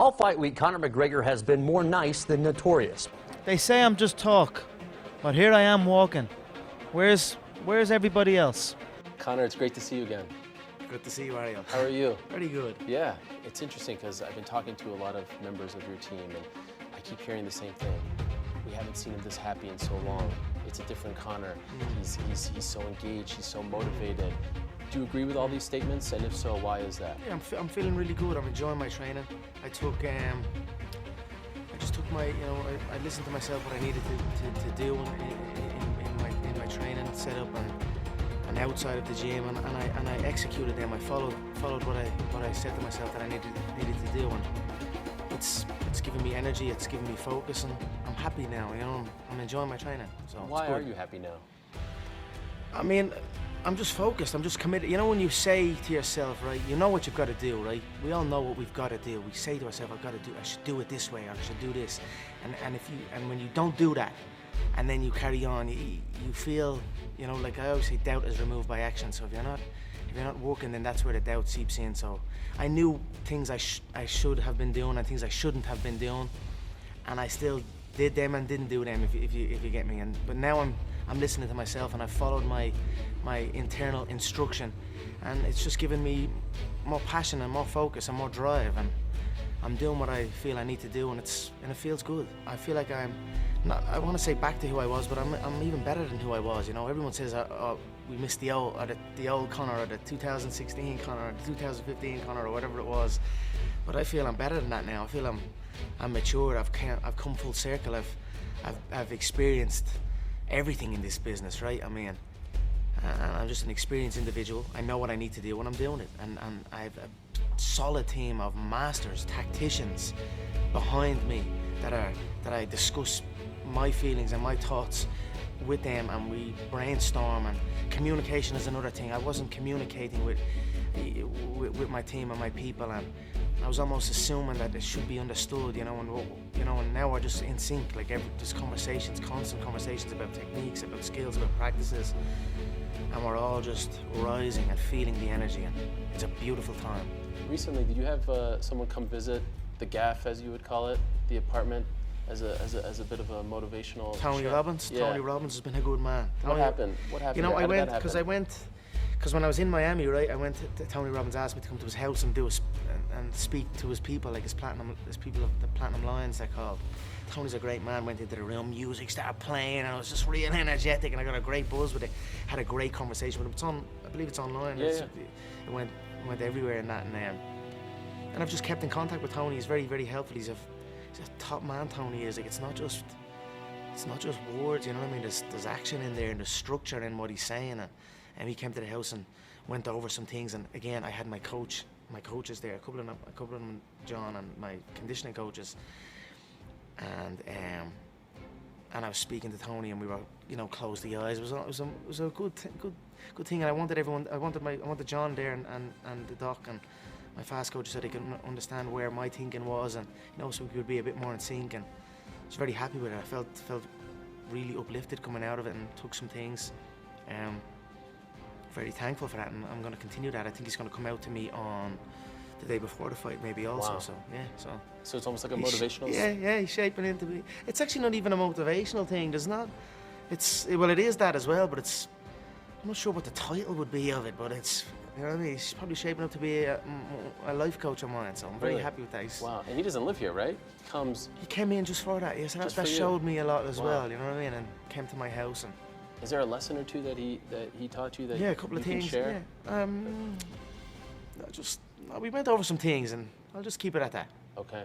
All fight week, Conor McGregor has been more nice than notorious. They say I'm just talk, but here I am walking. Where's everybody else? Conor, it's great to see you again. Good to see you, Ariel. How are you? Pretty good. Yeah, it's interesting because I've been talking to a lot of members of your team and I keep hearing the same thing. We haven't seen him this happy in so long. It's a different Conor. He's so engaged, he's so motivated. Do you agree with all these statements? And if so, why is that? Yeah, I'm feeling really good. I'm enjoying my training. I just took my, I listened to myself what I needed to do in my training setup and outside of the gym, and I executed them. I followed what I said to myself that I needed to do, and it's giving me energy. It's giving me focus, and I'm happy now. I'm enjoying my training. So why are you happy now? I mean, I'm just focused. I'm just committed. You know, when you say to yourself, right, you know what you've got to do, right? We all know what we've got to do. We say to ourselves, I should do it this way, or I should do this. And when you don't do that, and then you carry on, you feel, like I always say, doubt is removed by action. So if you're not working, then that's where the doubt seeps in. So I knew things I should have been doing and things I shouldn't have been doing, and I still did them and didn't do them. If you get me. But now I'm listening to myself, and I followed my internal instruction, and it's just given me more passion and more focus and more drive, and I'm doing what I feel I need to do, and it feels good. I feel like I'm not, I want to say back to who I was, but I'm even better than who I was. Everyone says we missed the old Conor, or the 2016 Conor, or the 2015 Conor, or whatever it was, but I feel I'm better than that now. I feel I'm mature. I've come full circle. I've experienced everything in this business, right? I mean, and I'm just an experienced individual. I know what I need to do when I'm doing it, and I have a solid team of masters, tacticians behind me that I discuss my feelings and my thoughts with them, and we brainstorm. And communication is another thing. I wasn't communicating with my team and my people, and I was almost assuming that it should be understood, and now we're just in sync. Like just conversations, constant conversations about techniques, about skills, about practices, and we're all just rising and feeling the energy, and it's a beautiful time. Recently, did you have someone come visit the gaff, as you would call it, the apartment, as a bit of a motivational? Tony Robbins. Yeah. Tony Robbins has been a good man. What happened? What happened? I went because when I was in Miami, right, I went to Tony Robbins asked me to come to his house and and speak to his people, like his people of the Platinum Lions, they're called. Tony's a great man. Went into the room, music started playing, and I was just real energetic, and I got a great buzz with it. Had a great conversation with him. I believe it's online. Yeah. It went everywhere in that, and I've just kept in contact with Tony. He's very, very helpful. He's a top man. Tony is. Like, it's not just words. You know what I mean? There's action in there, and there's structure in what he's saying. And he came to the house and went over some things. And again, I had my coaches there, a couple of them, John, and my conditioning coaches. And I was speaking to Tony, and we were, close the eyes. It was a good thing. And I wanted John there and the doc and my fast coach, so they could understand where my thinking was, and so we could be a bit more in sync. And I was very happy with it. I felt really uplifted coming out of it, and took some things. Very thankful for that, and I'm going to continue that. I think he's going to come out to me on the day before the fight, maybe also. Wow. So yeah, so it's almost like a motivational. Yeah, he's shaping into me. It's actually not even a motivational thing. There's not. It is that as well, but I'm not sure what the title would be of it, but it's. You know what I mean? He's probably shaping up to be a life coach of mine, so I'm very happy with that. Wow, and he doesn't live here, right? He came in just for that. Yes, that showed me a lot as well. You know what I mean? And came to my house. And is there a lesson or two that he taught you that a couple of things. Share? Yeah. We went over some things, and I'll just keep it at that. Okay.